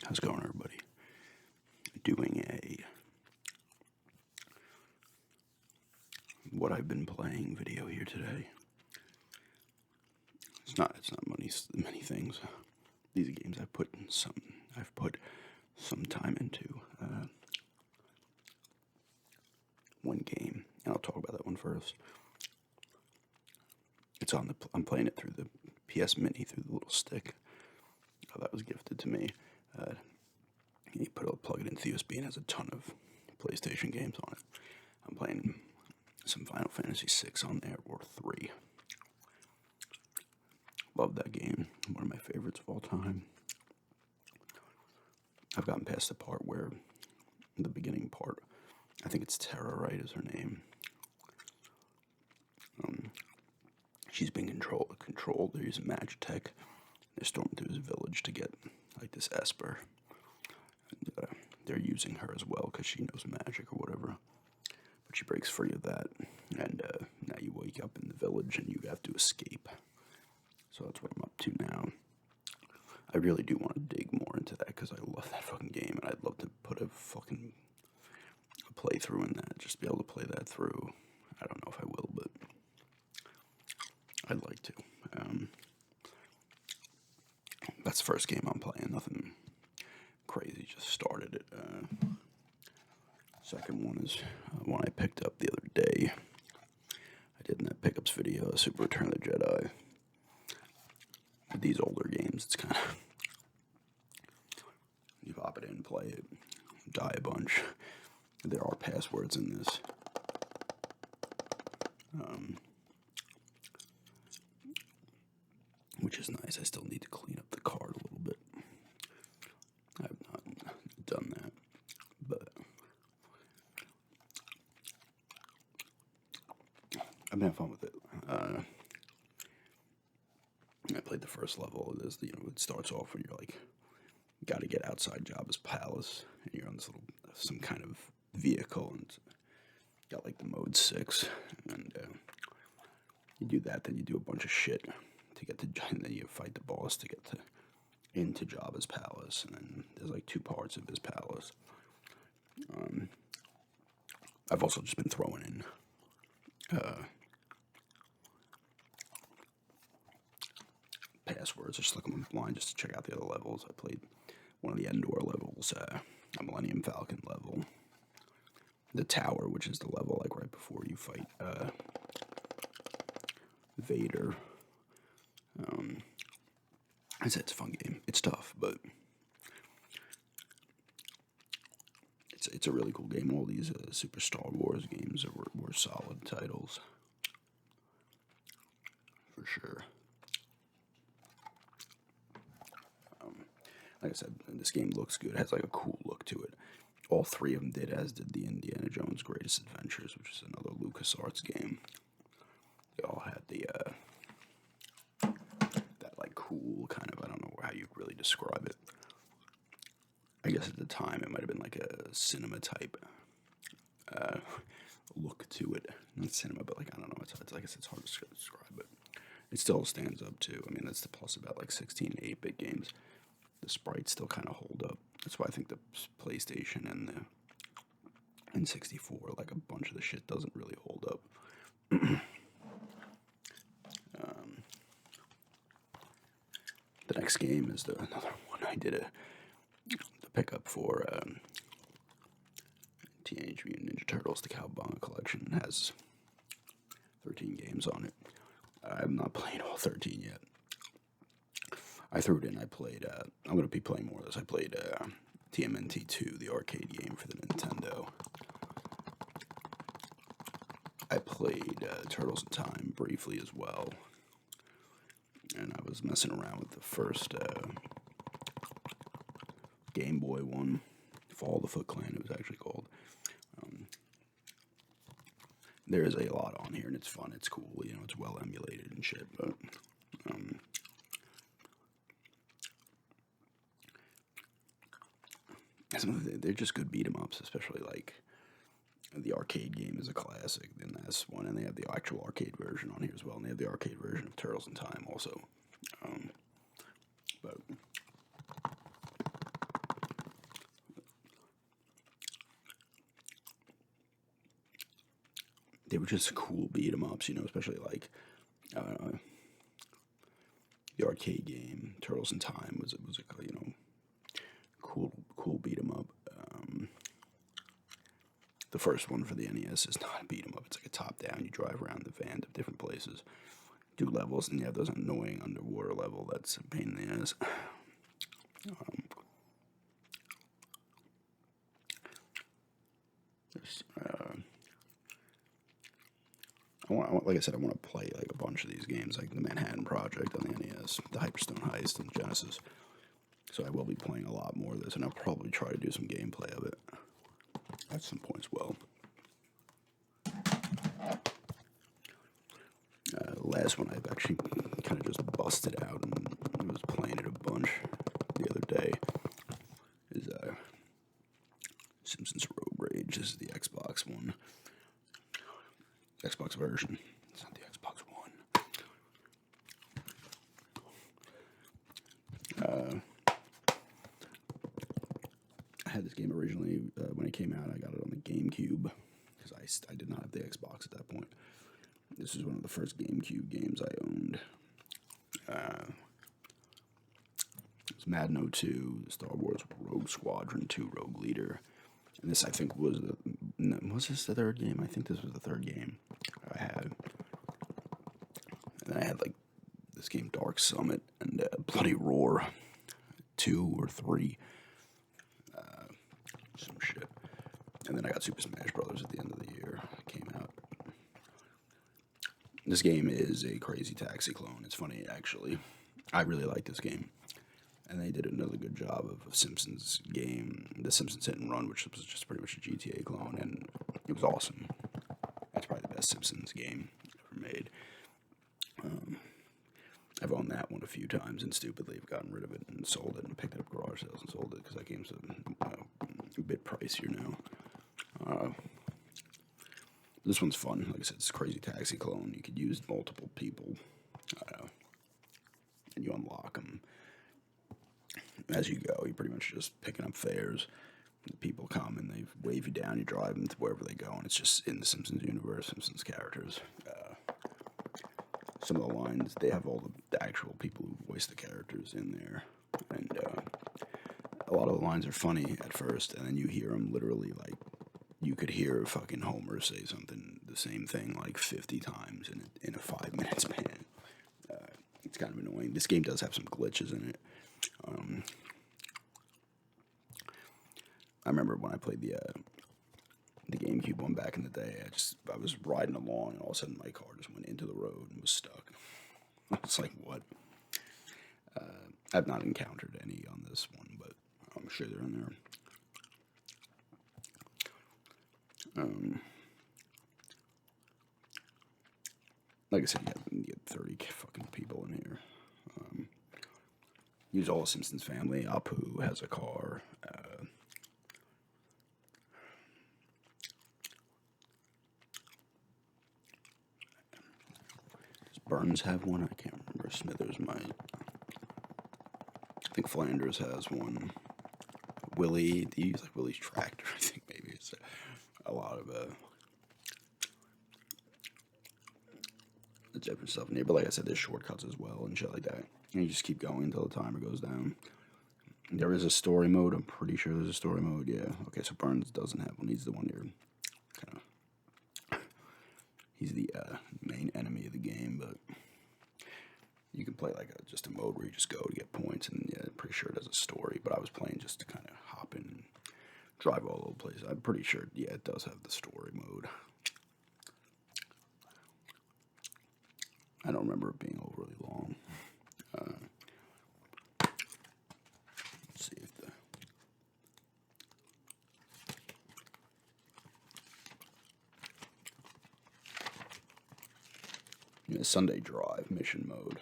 How's it going, everybody? Doing a what I've been playing video here today. It's not many things. These are games I've put some time into. One game, and I'll talk about that one first. I'm playing it through the PS Mini through the little stick that was gifted to me. You plug it into the USB and it has a ton of PlayStation games on it. I'm playing some Final Fantasy VI on there, or 3. Love that game. One of my favorites of all time. I've gotten past the part where, the beginning part, I think it's Terra, right, is her name. She's being controlled. They're using Magitech. They're storming through this village to get, like, this Esper. And they're using her as well because she knows magic or whatever. But she breaks free of that. And now you wake up in the village and you have to escape. So that's what I'm up to now. I really do want to dig more into that because I love that fucking game. And I'd love to put a fucking playthrough in that. Just be able to play that through. I don't know if I will, but I'd like to. That's the first game I'm playing. Nothing crazy. Just started it. Second one is one I picked up the other day. I did in that pickups video, Super Return of the Jedi. With these older games, it's kind of, you pop it in, play it, die a bunch. There are passwords in this. Which is nice. I still need to clean up the card a little bit. I have not done that, but I've been having fun with it. I played the first level. It starts off when you're like, got to get outside Jabba's palace, and you're on this some kind of vehicle, and got like the mode 6, and you do that. Then you do a bunch of shit to get to, and then you fight the boss to get into Jabba's palace, and then there's like 2 parts of his palace. I've also just been throwing in passwords, just looking blind just to check out the other levels. I played one of the Endor levels, a Millennium Falcon level, the tower, which is the level like right before you fight Vader. I said it's a fun game. It's tough, but it's a really cool game. All these Super Star Wars games were solid titles, for sure. Like I said, this game looks good. It has like a cool look to it. All 3 of them did, as did the Indiana Jones Greatest Adventures, which is another LucasArts game. They all had that like cool kind of, I don't know how you really describe it. I guess at the time it might have been like a cinema type look to it. Not cinema, but like, I don't know. It's like I said, it's hard to describe, but it still stands up too. I mean, that's the plus about like 16 to 8-bit games. The sprites still kind of hold up. That's why I think the PlayStation and the N64, like a bunch of the shit, doesn't really hold up. The next game is another one I did the pickup for Teenage Mutant Ninja Turtles, the Cowabunga collection. It has 13 games on it. I've not played all 13 yet. I threw it in. I played. I'm going to be playing more of this. I played TMNT 2, the arcade game for the Nintendo. I played Turtles in Time briefly as well. And I was messing around with the first Game Boy one, Fall of the Foot Clan, it was actually called. There's a lot on here, and it's fun. It's cool. It's well emulated and shit, but they're just good beat 'em ups, especially like the arcade game is a classic. Then that's one, and they have the actual arcade version on here as well, and they have the arcade version of Turtles in Time also. But they were just cool beat 'em ups, especially like the arcade game Turtles in Time was a cool beat 'em up. The first one for the NES is not a beat 'em up. It's like a top down. You drive around the van to different places, do levels, and you have those annoying underwater level. That's a pain in the ass. Like I said, I want to play like a bunch of these games, like the Manhattan Project on the NES, the Hyperstone Heist on Genesis. So I will be playing a lot more of this, and I'll probably try to do some gameplay of it at some point as well. Last one I've actually kind of just busted out and was playing it a bunch the other day is Simpsons Road Rage. This is the Xbox one. Xbox version. It's not the Xbox One. I had this game originally when it came out. I got it on the GameCube because I did not have the Xbox at that point. This is one of the first GameCube games I owned. It's Madden 02, Star Wars Rogue Squadron 2 Rogue Leader. And this, I think, was this the third game? I think this was the third game I had. And then I had, like, this game, Dark Summit, and Bloody Roar 2 or 3. Some shit. And then I got Super Smash Brothers at the end of the year. It came out. This game is a Crazy Taxi clone. It's funny, actually. I really like this game. And they did another good job of a Simpsons game, the Simpsons Hit and Run, which was just pretty much a GTA clone, and it was awesome. That's probably the best Simpsons game ever made. I've owned that one a few times, and stupidly have gotten rid of it and sold it, and picked it up garage sales and sold it, because that game's a bit pricier now. This one's fun. Like I said, it's a Crazy Taxi clone. You could use multiple people, and you unlock them as you go. You're pretty much just picking up fares. People come and they wave you down. You drive them to wherever they go, and it's just in the Simpsons universe, Simpsons characters. Some of the lines, they have all the actual people who voice the characters in there, and a lot of the lines are funny at first, and then you hear them literally, like, you could hear fucking Homer say something, the same thing, like 50 times in a 5-minute span. It's kind of annoying. This game does have some glitches in it. I remember when I played the GameCube one back in the day, I was riding along, and all of a sudden my car just went into the road and was stuck. I was like, what? I've not encountered any on this one, but I'm sure they're in there. Like I said, you get 30 fucking people in here. Use all the Simpsons family. Apu has a car. Does Burns have one? I can't remember. Smithers might. I think Flanders has one. Willie, they use like Willie's tractor. I think maybe it's a lot of different stuff in here. But like I said, there's shortcuts as well and shit like that. And you just keep going until the timer goes down. There is a story mode. I'm pretty sure there's a story mode. Yeah. Okay, so Burns doesn't have one. He's the one you're kind of... He's the main enemy of the game, but you can play like just a mode where you just go to get points, and yeah, I'm pretty sure it has a story, but I was playing just to kind of hop in and drive all over the place. I'm pretty sure, yeah, it does have the story mode. I don't remember it being overly long. Let's see if Sunday Drive mission mode.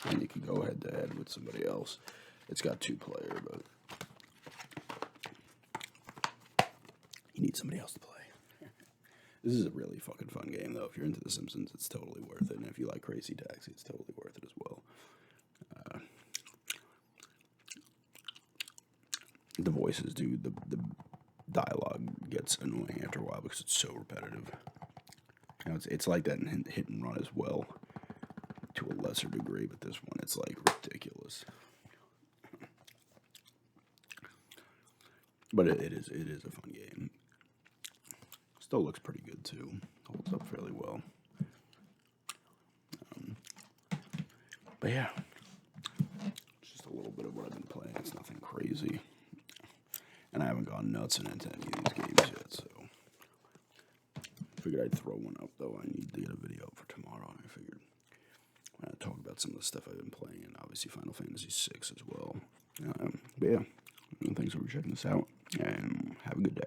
And you can go head to head with somebody else. It's got 2-player, but you need somebody else to play. This is a really fucking fun game, though. If you're into The Simpsons, it's totally worth it. And if you like Crazy Taxi, it's totally worth it as well. voices, dude, the dialogue gets annoying after a while because it's so repetitive. You know, it's like that in Hit and Run as well, to a lesser degree, but this one, it's like ridiculous. But it is a fun game. Still looks pretty good too. Holds up fairly well. But yeah, just a little bit of what I've been playing. It's nothing crazy, and I haven't gone nuts into any of these games yet. So figured I'd throw one up though. I need to get a video up for tomorrow, and I figured I'd talk about some of the stuff I've been playing, and obviously Final Fantasy VI as well. But yeah, thanks for checking this out, and have a good day.